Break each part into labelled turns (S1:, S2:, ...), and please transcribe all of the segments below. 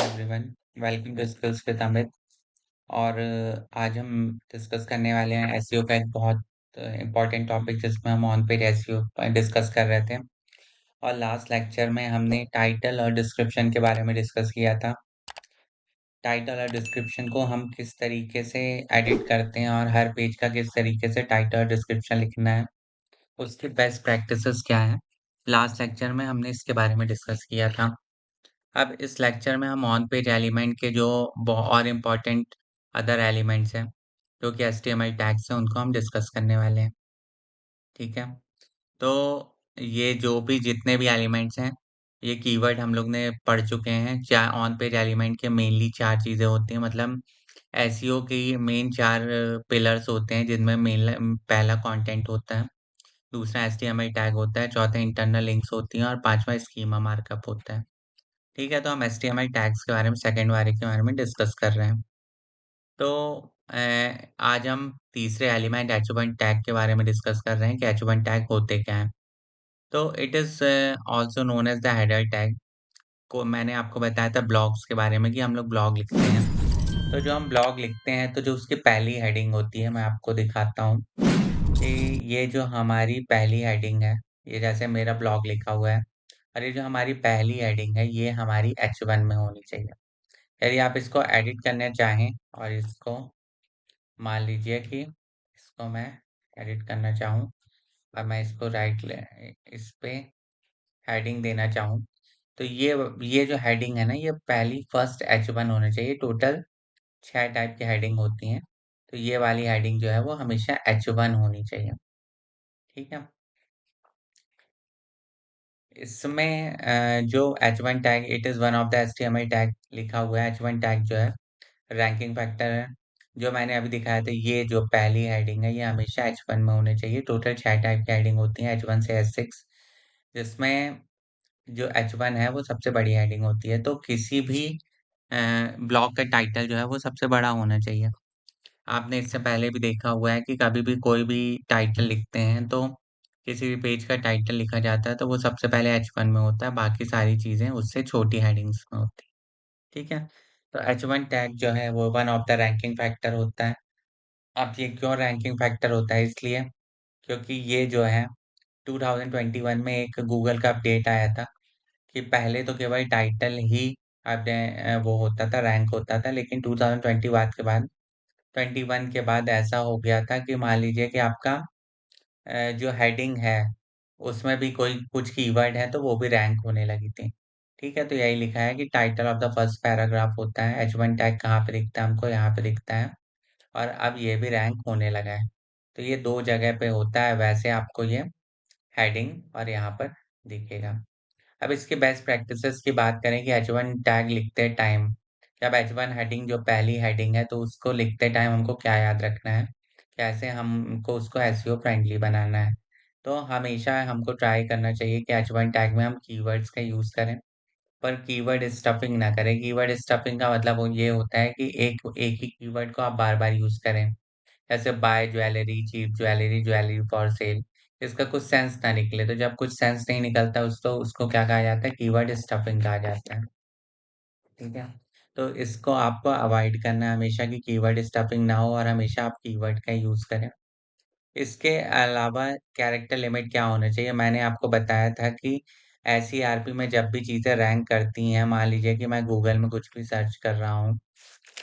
S1: Everyone, welcome to skills with Amit. और आज हम डिस्कस करने वाले हैं एसईओ का एक बहुत इम्पोर्टेंट टॉपिक जिसमें हम ऑन पेज एसईओ डिस्कस कर रहे थे। और लास्ट लेक्चर में हमने टाइटल और डिस्क्रिप्शन के बारे में डिस्कस किया था। टाइटल और डिस्क्रिप्शन को हम किस तरीके से एडिट करते हैं और हर पेज का किस तरीके से टाइटल और डिस्क्रिप्शन लिखना है, उसकी बेस्ट प्रैक्टिसेस क्या है। लास्ट लेक्चर में हमने इसके बारे में डिस्कस किया था। अब इस लेक्चर में हम ऑन पेज एलिमेंट के जो और इम्पोर्टेंट अदर एलिमेंट्स हैं, जो कि एचटीएमएल टैग्स हैं, उनको हम डिस्कस करने वाले हैं। ठीक है? तो ये जो भी जितने भी एलिमेंट्स हैं, ये कीवर्ड हम लोग ने पढ़ चुके हैं। चार ऑन पेज एलिमेंट के मेनली 4 चीज़ें होती हैं, मतलब एसईओ की मेन 4 पिलर्स होते हैं, जिनमें पहला कंटेंट होता है, दूसरा एचटीएमएल टैग होता है, चौथा इंटरनल लिंक्स होती हैं और पाँचवाँ स्कीमा मार्कअप होता है। ठीक है, तो हम एचटीएमएल टैग्स के बारे में सेकंड वाले के बारे में डिस्कस कर रहे हैं। तो आज हम तीसरे एलिमेंट एच1 टैग के बारे में डिस्कस कर रहे हैं कि एच1 टैग होते क्या हैं। तो it is also known as the header tag. को मैंने आपको बताया था ब्लॉग्स के बारे में कि हम लोग ब्लॉग लिखते हैं। तो जो हम ब्लॉग लिखते हैं तो जो उसकी पहली हेडिंग होती है, मैं आपको दिखाता हूँ कि ये जो हमारी पहली हेडिंग है, ये जैसे मेरा ब्लॉग लिखा हुआ है और ये जो हमारी पहली हेडिंग है, ये हमारी एच1 में होनी चाहिए। यदि आप इसको एडिट करना चाहें और इसको मान लीजिए कि इसको मैं एडिट करना चाहूँ और मैं इसको इस पे हेडिंग देना चाहूँ, तो ये जो हेडिंग है ना, ये पहली फर्स्ट H1 होनी चाहिए। टोटल 6 टाइप की हेडिंग होती हैं, तो ये वाली हेडिंग जो है वो हमेशा H1 होनी चाहिए। ठीक है? इसमें जो H1 tag it is one of the HTML tag लिखा हुआ है। H1 टैग जो है रैंकिंग फैक्टर है। जो मैंने अभी दिखाया था, ये जो पहली हेडिंग है, ये हमेशा H1 में होनी चाहिए। टोटल 6 टाइप की हेडिंग होती हैं H1 से H6, जिसमें जो H1 है वो सबसे बड़ी हेडिंग होती है। तो किसी भी ब्लॉग का टाइटल जो है वो सबसे बड़ा होना चाहिए। आपने इससे पहले भी देखा हुआ है कि कभी भी कोई भी टाइटल लिखते हैं, तो किसी भी पेज का टाइटल लिखा जाता है तो वो सबसे पहले H1 में होता है, बाकी सारी चीज़ें उससे छोटी हेडिंग्स में होती हैं। ठीक है? तो H1 टैग जो है वो one of the ranking factor होता है। अब ये क्यों रैंकिंग फैक्टर होता है? इसलिए क्योंकि ये जो है 2021 में एक गूगल का अपडेट आया था कि पहले तो केवल टाइटल ही आपने वो होता था, रैंक होता था, लेकिन 2021 के बाद ऐसा हो गया था कि मान लीजिए कि आपका जो हेडिंग है, उसमें भी कोई कुछ कीवर्ड है तो वो भी रैंक होने लगी थी। ठीक है? तो यही लिखा है कि title of the first paragraph होता है। H1 टैग कहाँ पे दिखता है हमको? यहाँ पे दिखता है और अब ये भी रैंक होने लगा है। तो ये 2 जगह पे होता है, वैसे आपको ये हेडिंग और यहाँ पर दिखेगा। अब इसकी बेस्ट प्रैक्टिसेस की बात करें कि H1 टैग लिखते टाइम, जब H1 हेडिंग जो पहली हेडिंग है तो उसको लिखते टाइम हमको क्या याद रखना है, कैसे हमको उसको एसईओ फ्रेंडली बनाना है। तो हमेशा हमको ट्राई करना चाहिए कि H1 टैग में हम कीवर्ड्स का यूज़ करें, पर कीवर्ड स्टफिंग ना करें। कीवर्ड स्टफिंग का मतलब वो ये होता है कि एक एक ही कीवर्ड को आप बार-बार यूज़ करें। जैसे buy jewellery, cheap jewellery, jewellery for sale, इसका कुछ सेंस ना निकले। तो जब कुछ सेंस नहीं निकलता उसको क्या कहा जाता है? कीवर्ड स्टफिंग कहा जाता है। ठीक है? तो इसको आपको अवॉइड करना है हमेशा कि कीवर्ड स्टफिंग ना हो और हमेशा आप कीवर्ड का यूज़ करें। इसके अलावा कैरेक्टर लिमिट क्या होना चाहिए? मैंने आपको बताया था कि एसईआरपी में जब भी चीज़ें रैंक करती हैं, मान लीजिए कि मैं गूगल में कुछ भी सर्च कर रहा हूँ।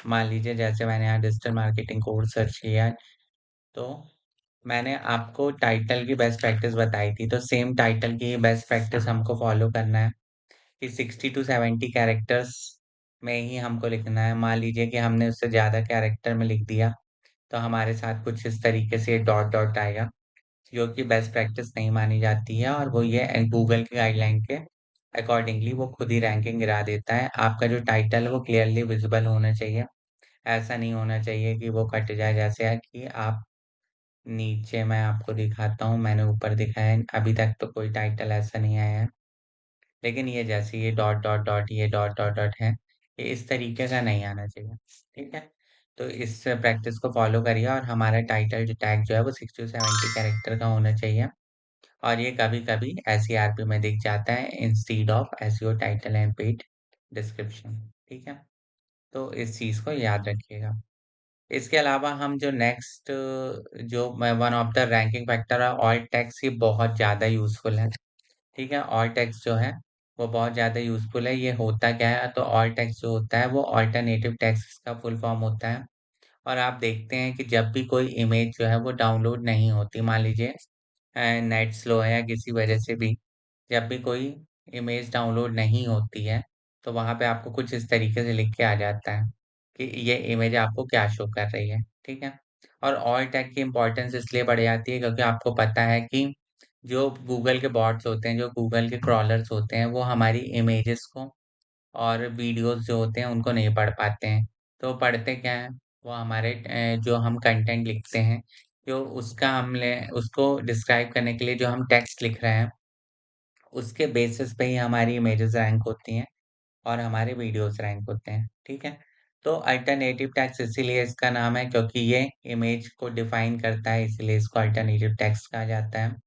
S1: मान लीजिए जैसे मैंने यहाँ डिजिटल मार्केटिंग कोर्स सर्च किया, तो मैंने आपको टाइटल की बेस्ट प्रैक्टिस बताई थी, तो सेम टाइटल की बेस्ट प्रैक्टिस हमको फ़ॉलो करना है कि 60 टू 70 कैरेक्टर्स में ही हमको लिखना है। मान लीजिए कि हमने उससे ज़्यादा कैरेक्टर में लिख दिया, तो हमारे साथ कुछ इस तरीके से डॉट डॉट आएगा, जो कि बेस्ट प्रैक्टिस नहीं मानी जाती है और वो ये गूगल की गाइडलाइन के अकॉर्डिंगली वो खुद ही रैंकिंग गिरा देता है। आपका जो टाइटल है वो क्लियरली विज़िबल होना चाहिए। ऐसा नहीं होना चाहिए कि वो कट जाए, जैसे है कि आप नीचे मैं आपको दिखाता हूँ, मैंने ऊपर दिखाया है, अभी तक तो कोई टाइटल ऐसा नहीं आया है। लेकिन ये जैसे ये डॉट, डॉट, डॉट, ये डॉट, डॉट, डॉट है, ये इस तरीके का नहीं आना चाहिए, ठीक है? तो इस प्रैक्टिस को फ़ॉलो करिए और हमारा टाइटल जो टैग जो है वो 60 टू 70 कैरेक्टर का होना चाहिए और ये कभी-कभी एसईआरपी में दिख जाता है instead of SEO title and page description, ठीक है? तो इस चीज़ को याद रखिएगा। इसके अलावा हम जो नेक्स्ट जो one of the ranking factor है ऑल्ट टेक्स्ट, ये बहुत ज़्यादा यूज़फुल है, ठीक है? ऑल्ट टेक्स्ट जो है वो बहुत ज़्यादा यूज़फुल है। ये होता क्या है, तो ऑल्ट टेक्स्ट जो होता है वो अल्टरनेटिव टेक्स्ट का फुल फॉर्म होता है। और आप देखते हैं कि जब भी कोई इमेज जो है वो डाउनलोड नहीं होती, मान लीजिए नेट स्लो है या किसी वजह से भी जब भी कोई इमेज डाउनलोड नहीं होती है, तो वहाँ पे आपको कुछ इस तरीके से लिख के आ जाता है कि ये इमेज आपको क्या शो कर रही है, ठीक है? और ऑल टैग की इम्पोर्टेंस इसलिए बढ़ जाती है क्योंकि आपको पता है कि जो गूगल के बॉट्स होते हैं, जो गूगल के क्रॉलर्स होते हैं, वो हमारी इमेजेस को और वीडियोज़ जो होते हैं उनको नहीं पढ़ पाते हैं। तो पढ़ते क्या हैं, वो हमारे जो हम कंटेंट लिखते हैं, जो उसका हमने उसको डिस्क्राइब करने के लिए जो हम टेक्स्ट लिख रहे हैं, उसके बेसिस पे ही हमारी इमेजेस रैंक होती हैं और हमारे वीडियोज़ रैंक होते हैं, ठीक है? तो अल्टरनेटिव टेक्स्ट इसीलिए इसका नाम है क्योंकि ये इमेज को डिफाइन करता है, इसीलिए इसको अल्टरनेटिव टेक्स्ट कहा जाता है।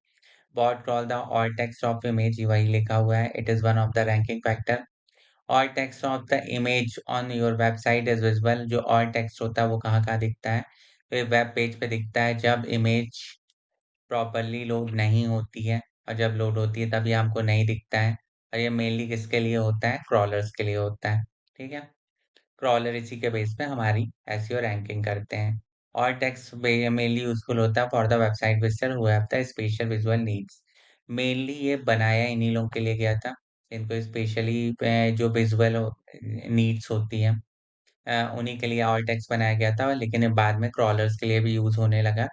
S1: Bot crawl the alt text of image, वही लिखा हुआ है, it is one of the ranking factor। Alt text of the image on your website is visible। जो alt text होता है वो कहाँ-कहाँ दिखता है? तो ये वेब पेज पे दिखता है जब इमेज प्रॉपर्ली लोड नहीं होती है, और जब लोड होती है तब ये हमको नहीं दिखता है। और ये मेनली किसके लिए होता है? क्रॉलर्स के लिए होता है, ठीक है? क्रॉलर इसी के बेस पे हमारी एसईओ रैंकिंग करते हैं। और टेक्स्ट मेनली यूज़फुल होता है for the website visitor who have the special visual needs. Mainly ये बनाया इन्हीं लोगों के लिए गया था, इनको स्पेशली जो विजुअल नीड्स होती हैं, उन्हीं के लिए ऑल टेक्स्ट बनाया गया था, लेकिन ये बाद में क्रॉलर्स के लिए भी यूज़ होने लगा,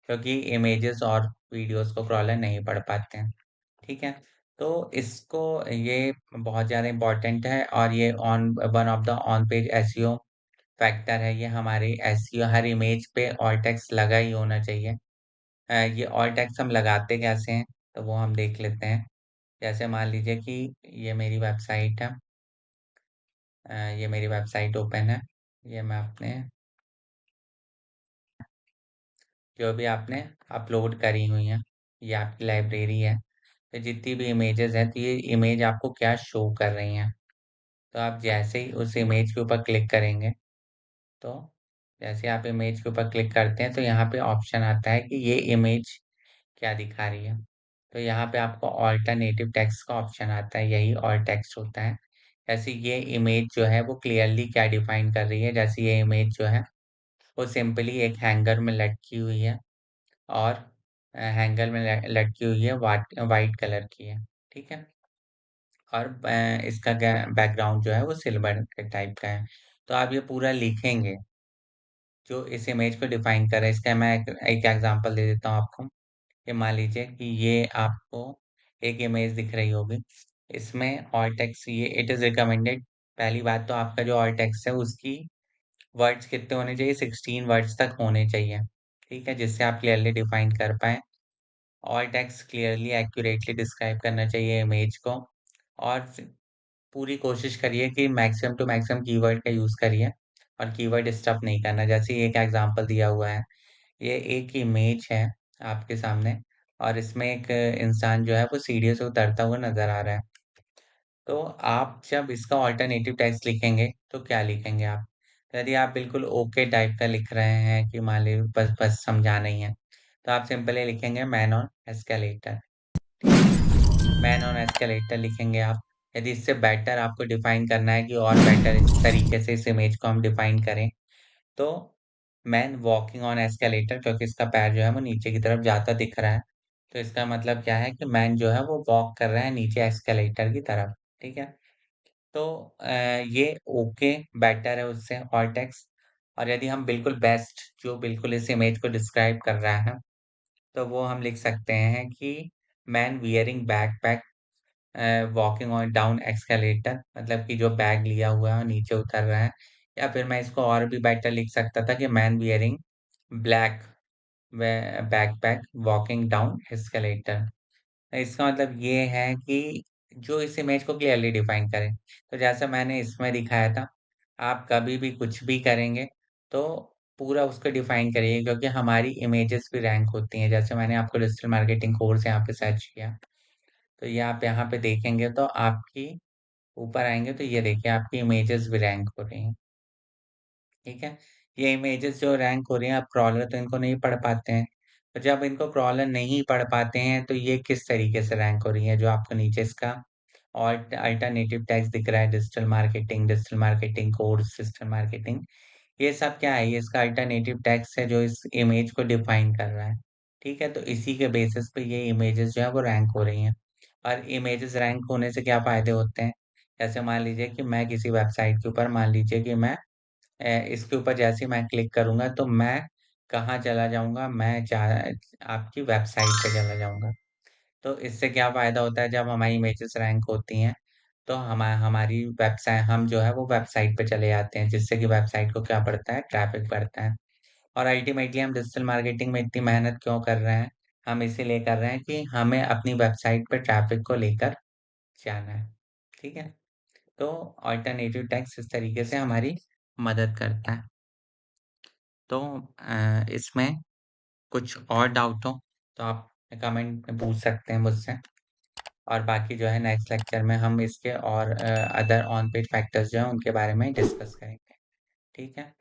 S1: क्योंकि इमेजेस और वीडियोज़ को क्रॉलर नहीं पढ़ पाते हैं, ठीक है? तो इसको ये बहुत ज़्यादा इम्पोर्टेंट है, और ये on one of the on page SEO factor है। ये हमारी एसईओ हर इमेज पे ऑल टेक्स्ट लगा ही होना चाहिए। ये ऑल टेक्स्ट हम लगाते कैसे हैं, तो वो हम देख लेते हैं। जैसे मान लीजिए कि ये मेरी वेबसाइट है, ये मेरी वेबसाइट ओपन है। ये मैं अपने जो भी आपने अपलोड करी हुई हैं, ये आपकी लाइब्रेरी है। तो जितनी भी इमेजेस हैं, तो ये इमेज आपको क्या शो कर रही हैं। तो आप जैसे ही उस इमेज के ऊपर क्लिक करेंगे, तो जैसे आप इमेज के ऊपर क्लिक करते हैं, तो यहाँ पे ऑप्शन आता है कि ये इमेज क्या दिखा रही है। तो यहाँ पे आपको अल्टरनेटिव टेक्स्ट का ऑप्शन आता है, यही ऑल टेक्स्ट होता है। जैसे ये इमेज जो है वो क्लियरली क्या डिफाइन कर रही है, जैसे ये इमेज जो है वो सिंपली एक हैंगर में लटकी हुई है, और हैंगर में लटकी हुई है, वाइट कलर की है, ठीक है? और इसका बैकग्राउंड जो है वो सिल्वर के टाइप का है। तो आप ये पूरा लिखेंगे जो इस इमेज को डिफाइन कर रहा है। इसका मैं एक एग्जांपल दे देता हूँ आपको। ये मान लीजिए कि ये आपको एक इमेज दिख रही होगी। इसमें ऑल टेक्स्ट, ये इट इज़ रिकमेंडेड। पहली बात तो आपका जो ऑल टेक्स्ट है उसकी वर्ड्स कितने होने चाहिए? 16 वर्ड्स तक होने चाहिए, ठीक है? जिससे आप क्लियरली डिफाइन कर पाएँ। All text clearly accurately describe करना चाहिए इमेज को, और पूरी कोशिश करिए कि मैक्सिमम टू मैक्सिमम कीवर्ड का यूज़ करिए, और कीवर्ड स्टफ़ नहीं करना। जैसे एक एग्ज़ाम्पल दिया हुआ है, ये एक इमेज है आपके सामने, और इसमें एक इंसान जो है वो सीढ़ियों से उतरता हुआ नज़र आ रहा है। तो आप जब इसका अल्टरनेटिव टेक्स्ट लिखेंगे, तो क्या लिखेंगे आप? यदि आप बिल्कुल ओके टाइप का लिख रहे हैं कि मान लीजिए बस बस समझाना ही है, तो आप सिंपली लिखेंगे मैन ऑन एस्केलेटर, ठीक है? मैन ऑन एस्केलेटर लिखेंगे आप। यदि इससे बेटर आपको डिफाइन करना है कि और बेटर इस तरीके से इस इमेज को हम डिफाइन करें, तो मैन वॉकिंग ऑन एस्केलेटर, क्योंकि इसका पैर जो है वो नीचे की तरफ जाता दिख रहा है। तो इसका मतलब क्या है कि मैन जो है वो वॉक कर रहा है नीचे एस्केलेटर की तरफ, ठीक है? तो ये ओके बेटर है उससे और टेक्स्ट। और यदि हम बिल्कुल बेस्ट जो बिल्कुल इस इमेज को डिस्क्राइब कर रहा है, तो वो हम लिख सकते हैं कि man wearing backpack walking on down escalator, मतलब कि जो बैग लिया हुआ है और नीचे उतर रहा है। या फिर मैं इसको और भी बेटर लिख सकता था कि मैन वियरिंग ब्लैक वे बैकपैक वॉकिंग डाउन एस्केलेटर। इसका मतलब ये है कि जो इस इमेज को क्लियरली डिफाइन करे। तो जैसा मैंने इसमें दिखाया था, आप कभी भी कुछ भी करेंगे, तो पूरा उसको डिफाइन करिए, क्योंकि हमारी इमेजेस भी रैंक होती हैं। जैसे मैंने आपको डिजिटल मार्केटिंग कोर्स यहाँ पे सर्च किया, तो ये आप यहाँ पे देखेंगे तो आपकी ऊपर आएँगे तो ये देखिए आपकी इमेजेस भी रैंक हो रही हैं, ठीक है? ये इमेजेस जो रैंक हो रही हैं, अब क्रॉलर तो इनको नहीं पढ़ पाते हैं। तो जब इनको क्रॉलर नहीं पढ़ पाते हैं, तो ये किस तरीके से रैंक हो रही हैं, जो आपको नीचे इसका अल्टरनेटिव टेक्स्ट दिख रहा है, digital marketing course, digital marketing. ये सब क्या है? ये इसका अल्टरनेटिव टेक्स्ट है जो इस इमेज को डिफाइन कर रहा है। ठीक है? तो इसी के बेसिस पे ये इमेजेस जो है वो रैंक हो रही हैं। और इमेजेस रैंक होने से क्या फ़ायदे होते हैं? जैसे मान लीजिए कि मैं किसी वेबसाइट के ऊपर मान लीजिए कि मैं इसके ऊपर जैसे ही मैं क्लिक करूँगा तो मैं कहाँ चला जाऊँगा? मैं चा आपकी वेबसाइट पे चला जाऊँगा। तो इससे क्या फ़ायदा होता है जब हमारी इमेजेस रैंक होती हैं, तो हमारी हम जो है वो वेबसाइट पे चले जाते हैं, जिससे कि वेबसाइट को क्या बढ़ता है? ट्रैफ़िक बढ़ता है। और अल्टीमेटली हम डिजिटल मार्केटिंग में इतनी मेहनत क्यों कर रहे हैं? हम इसीलिए कर रहे हैं कि हमें अपनी वेबसाइट पे ट्रैफ़िक को लेकर जाना है। ठीक है? तो अल्टरनेटिव टेक्स्ट इस तरीके से हमारी मदद करता है। तो इसमें कुछ और डाउट हो, तो आप कमेंट में पूछ सकते हैं मुझसे। और बाकी जो है नेक्स्ट लेक्चर में हम इसके और अदर ऑन पेज फैक्टर्स जो हैं उनके बारे में डिस्कस करेंगे। ठीक है?